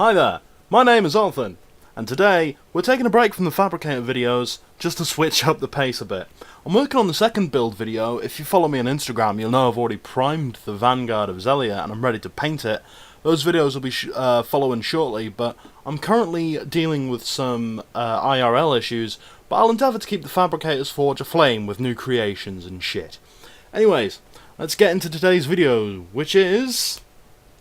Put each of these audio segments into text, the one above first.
Hi there, my name is Althan, and today we're taking a break from the fabricator videos just to switch up the pace a bit. I'm working on the second build video. If you follow me on Instagram, you'll know I've already primed the Vanguard of Zelia and I'm ready to paint it. Those videos will be following shortly, but I'm currently dealing with some IRL issues, but I'll endeavour to keep the Fabricator's Forge aflame with new creations and shit. Anyways, let's get into today's video, which is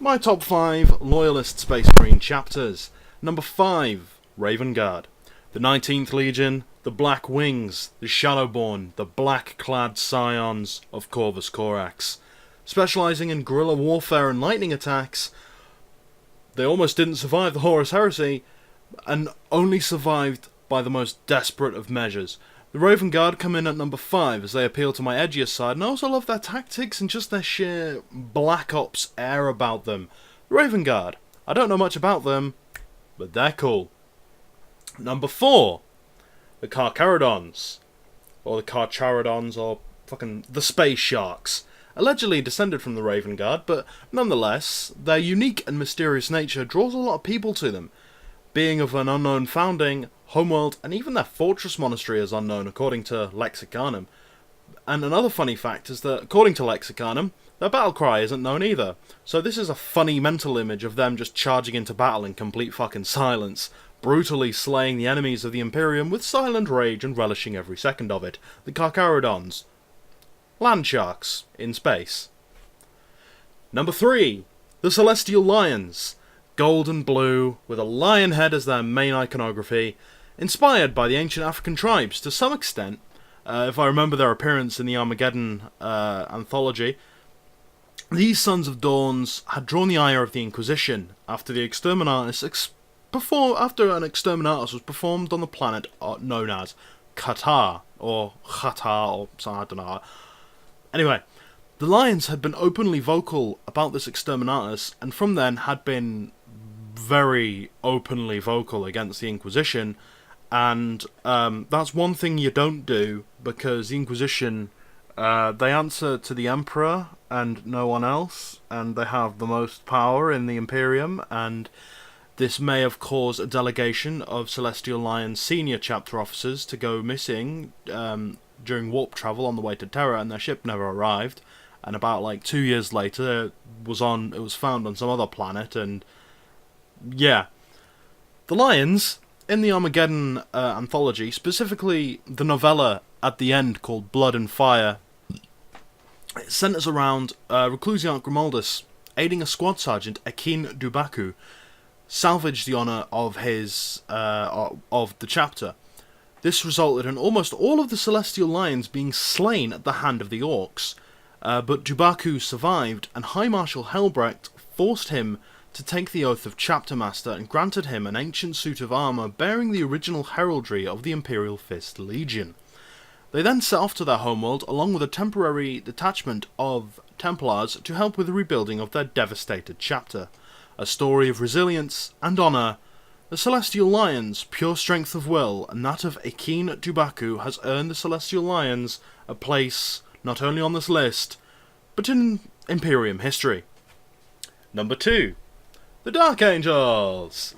my top 5 Loyalist Space Marine chapters. Number 5, Raven Guard. The 19th Legion, the Black Wings, the Shadowborn, the black-clad scions of Corvus Corax. Specialising in guerrilla warfare and lightning attacks, they almost didn't survive the Horus Heresy, and only survived by the most desperate of measures. The Raven Guard come in at number 5 as they appeal to my edgier side, and I also love their tactics and just their sheer Black Ops air about them. The Raven Guard, I don't know much about them, but they're cool. Number 4, the Carcharodons, or the Carcharodons, or fucking the Space Sharks. Allegedly descended from the Raven Guard, but nonetheless, their unique and mysterious nature draws a lot of people to them. Being of an unknown founding, homeworld, and even their fortress monastery is unknown according to Lexicanum. And another funny fact is that, according to Lexicanum, their battle cry isn't known either. So this is a funny mental image of them just charging into battle in complete fucking silence, brutally slaying the enemies of the Imperium with silent rage and relishing every second of it. The Carcharodons. Land sharks in space. Number 3, the Celestial Lions. Gold and blue, with a lion head as their main iconography, inspired by the ancient African tribes to some extent. If I remember their appearance in the Armageddon anthology, these Sons of Dawns had drawn the ire of the Inquisition after an exterminatus was performed on the planet known as Qatar, or Qatar, or I don't know. Anyway, the Lions had been openly vocal about this exterminatus, and from then had been very openly vocal against the Inquisition, and that's one thing you don't do, because the Inquisition, they answer to the Emperor and no one else, and they have the most power in the Imperium, and this may have caused a delegation of Celestial Lions senior chapter officers to go missing during warp travel on the way to Terra, and their ship never arrived. And about like 2 years later, it was found on some other planet, and yeah. The Lions, in the Armageddon anthology, specifically the novella at the end called Blood and Fire, it centers around Reclusiant Grimaldus aiding a squad sergeant, Akin Dubaku, salvage the honour of the chapter. This resulted in almost all of the Celestial Lions being slain at the hand of the Orcs. But Dubaku survived, and High Marshal Helbrecht forced him to take the oath of Chapter Master and granted him an ancient suit of armour bearing the original heraldry of the Imperial Fist Legion. They then set off to their homeworld along with a temporary detachment of Templars to help with the rebuilding of their devastated chapter. A story of resilience and honour. The Celestial Lions' pure strength of will and that of Akin Dubaku has earned the Celestial Lions a place not only on this list, but in Imperium history. Number 2, the Dark Angels.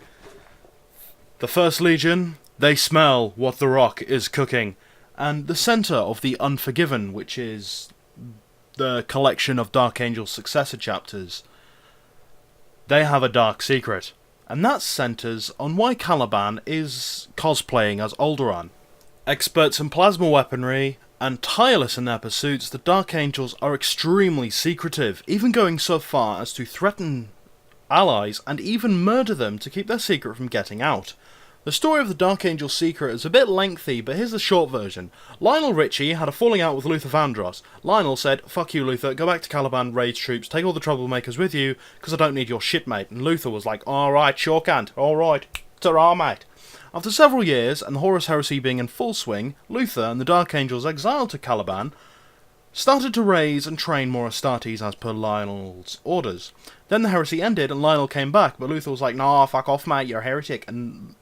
The First Legion, they smell what the Rock is cooking, and the centre of the Unforgiven, which is the collection of Dark Angel successor chapters, they have a dark secret, and that centres on why Caliban is cosplaying as Alderaan. Experts in plasma weaponry and tireless in their pursuits, the Dark Angels are extremely secretive, even going so far as to threaten allies and even murder them to keep their secret from getting out. The story of the Dark Angel secret is a bit lengthy, but here's the short version. Lionel Richie had a falling out with Luther Vandross. Lionel said, "Fuck you, Luther, go back to Caliban, raid troops, take all the troublemakers with you, because I don't need your shit, mate." And Luther was like, "Alright, sure can't. Alright, ta-ra, mate." After several years, and the Horus Heresy being in full swing, Luther and the Dark Angels exiled to Caliban started to raise and train more Astartes as per Lionel's orders. Then the heresy ended and Lionel came back, but Luther was like, "Nah, fuck off, mate, you're a heretic." And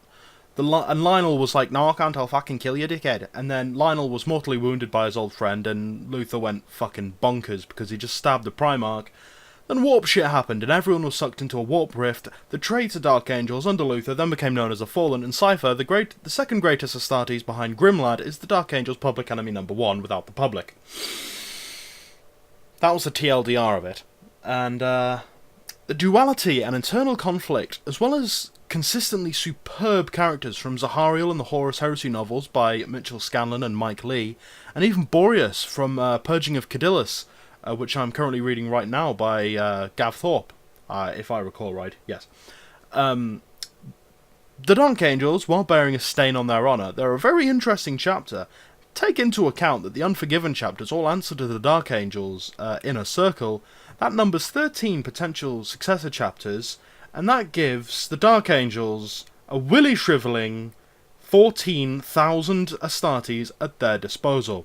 Lionel was like, "No, I can't, I'll fucking kill you, dickhead." And then Lionel was mortally wounded by his old friend, and Luther went fucking bonkers because he just stabbed the Primarch. Then warp shit happened, and everyone was sucked into a warp rift. The traitor Dark Angels under Luther then became known as the Fallen, and Cypher, the second greatest Astartes behind Grimlad, is the Dark Angels' public enemy #1 without the public. That was the TLDR of it. And the duality and internal conflict, as well as consistently superb characters from Zahariel and the Horus Heresy novels by Mitchell Scanlon and Mike Lee, and even Boreas from Purging of Cadillus, which I'm currently reading right now by Gav Thorpe, if I recall right, yes. The Dark Angels, while bearing a stain on their honour, they're a very interesting chapter. Take into account that the Unforgiven chapters all answer to the Dark Angels' inner circle. That numbers 13 potential successor chapters, and that gives the Dark Angels a willy-shrivelling 14,000 Astartes at their disposal.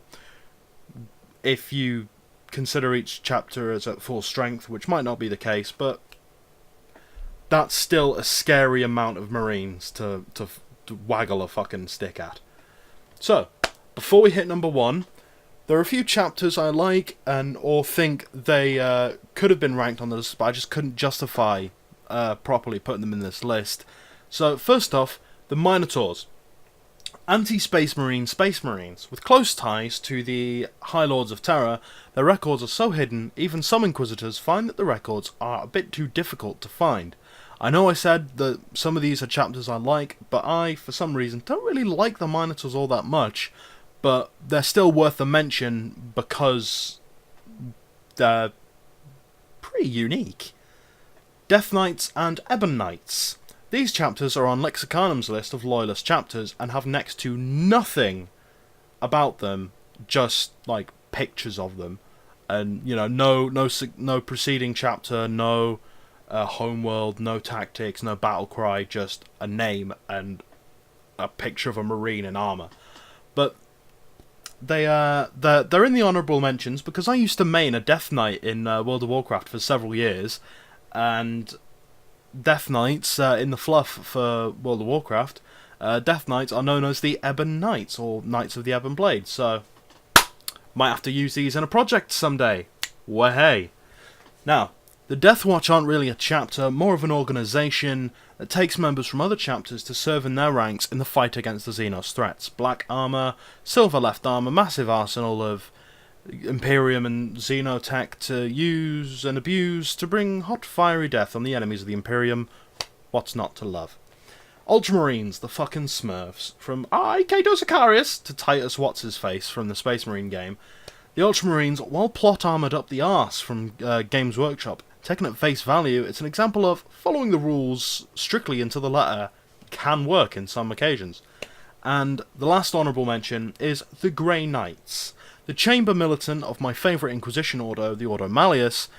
If you consider each chapter as at full strength, which might not be the case, but that's still a scary amount of Marines to waggle a fucking stick at. So, before we hit #1, there are a few chapters I like or think they could have been ranked on the list, but I just couldn't justify properly putting them in this list. So, first off, the Minotaurs. Anti-Space Marine Space Marines. With close ties to the High Lords of Terror, their records are so hidden, even some Inquisitors find that the records are a bit too difficult to find. I know I said that some of these are chapters I like, but I, for some reason, don't really like the Minotaurs all that much, but they're still worth a mention because they're pretty unique. Death Knights and Ebon Knights. These chapters are on Lexicanum's list of Loyalist chapters and have next to nothing about them, just like pictures of them, and you know, no preceding chapter, no homeworld, no tactics, no battle cry, just a name and a picture of a Marine in armor. But they're in the honourable mentions because I used to main a Death Knight in World of Warcraft for several years, and Death Knights in the fluff for World of Warcraft, Death Knights are known as the Ebon Knights, or Knights of the Ebon Blade, so might have to use these in a project someday. Wahey. Now, the Death Watch aren't really a chapter, more of an organisation that takes members from other chapters to serve in their ranks in the fight against the Xenos threats. Black armour, silver left armour, massive arsenal of Imperium and Xenotech to use and abuse to bring hot fiery death on the enemies of the Imperium. What's not to love? Ultramarines, the fucking Smurfs. From Kato Sicarius to Titus What's-His-Face from the Space Marine game. The Ultramarines, while plot armoured up the arse from Games Workshop, taken at face value, it's an example of following the rules strictly into the letter can work in some occasions. And the last honourable mention is the Grey Knights. The Chamber Militant of my favourite Inquisition order, the Ordo Malleus.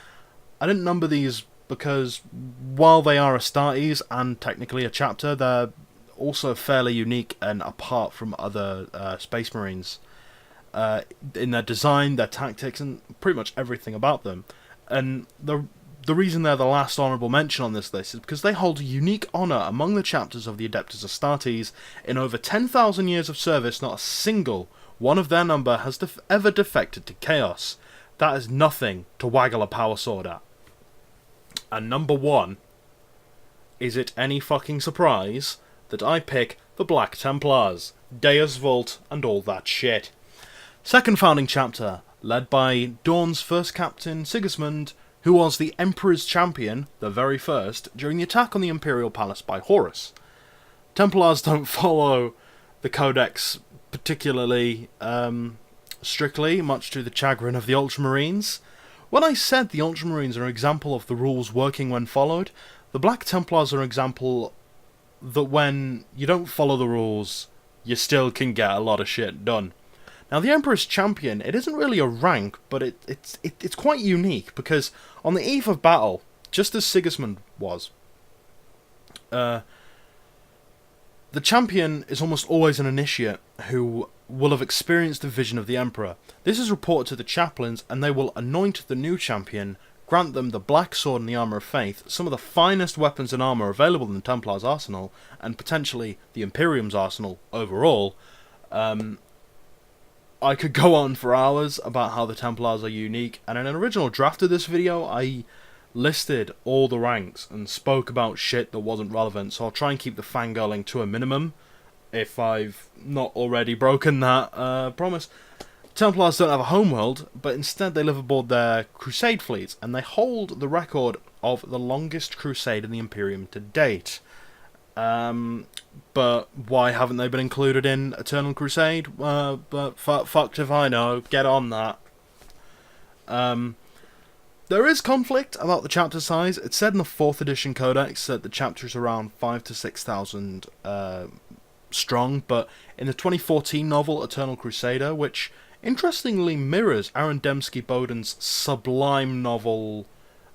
I didn't number these because while they are Astartes and technically a chapter, they're also fairly unique and apart from other Space Marines in their design, their tactics, and pretty much everything about them. And the reason they're the last honourable mention on this list is because they hold a unique honour among the chapters of the Adeptus Astartes. In over 10,000 years of service, not a single one of their number has ever defected to Chaos. That is nothing to waggle a power sword at. And #1, is it any fucking surprise that I pick the Black Templars, Deus Vult, and all that shit? Second founding chapter, led by Dawn's first captain, Sigismund, who was the Emperor's champion, the very first, during the attack on the Imperial Palace by Horus. Templars don't follow the Codex particularly strictly, much to the chagrin of the Ultramarines. When I said the Ultramarines are an example of the rules working when followed, the Black Templars are an example that when you don't follow the rules, you still can get a lot of shit done. Now, the Emperor's Champion, it isn't really a rank, but it's quite unique, because on the eve of battle, just as Sigismund was, the champion is almost always an initiate who will have experienced the vision of the Emperor. This is reported to the chaplains, and they will anoint the new champion, grant them the Black Sword and the Armour of Faith, some of the finest weapons and armour available in the Templars' arsenal, and potentially the Imperium's arsenal overall. I could go on for hours about how the Templars are unique, and in an original draft of this video, I listed all the ranks and spoke about shit that wasn't relevant, so I'll try and keep the fangirling to a minimum, if I've not already broken that promise. Templars don't have a homeworld, but instead they live aboard their crusade fleets, and they hold the record of the longest crusade in the Imperium to date. But why haven't they been included in Eternal Crusade? But fucked if I know. Get on that. There is conflict about the chapter size. It's said in the 4th edition codex that the chapter is around 5,000 to 6,000 strong, but in the 2014 novel Eternal Crusader, which interestingly mirrors Aaron Dembski-Bowden's sublime novel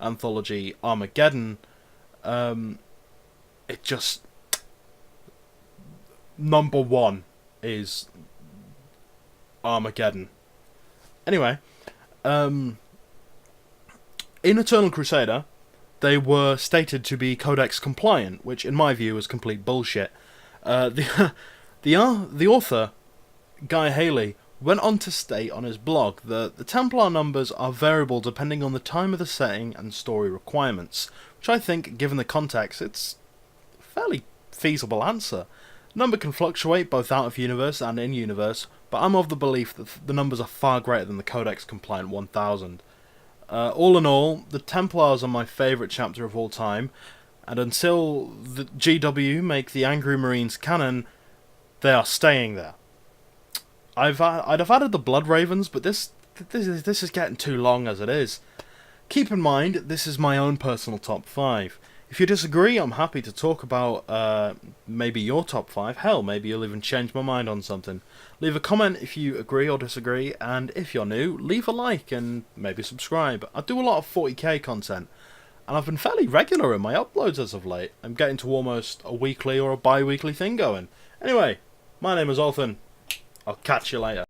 anthology Armageddon, it just... number 1 is Armageddon. Anyway, in Eternal Crusader, they were stated to be codex compliant, which in my view is complete bullshit. The author, Guy Haley, went on to state on his blog that the Templar numbers are variable depending on the time of the setting and story requirements, which I think, given the context, it's a fairly feasible answer. The number can fluctuate both out of universe and in universe, but I'm of the belief that the numbers are far greater than the codex compliant 1000. All in all, the Templars are my favourite chapter of all time, and until the GW make the Angry Marines canon, they are staying there. I'd have added the Blood Ravens, but this is getting too long as it is. Keep in mind, this is my own personal top 5. If you disagree, I'm happy to talk about maybe your top 5. Hell, maybe you'll even change my mind on something. Leave a comment if you agree or disagree, and if you're new, leave a like and maybe subscribe. I do a lot of 40k content, and I've been fairly regular in my uploads as of late. I'm getting to almost a weekly or a bi-weekly thing going. Anyway, my name is Althan. I'll catch you later.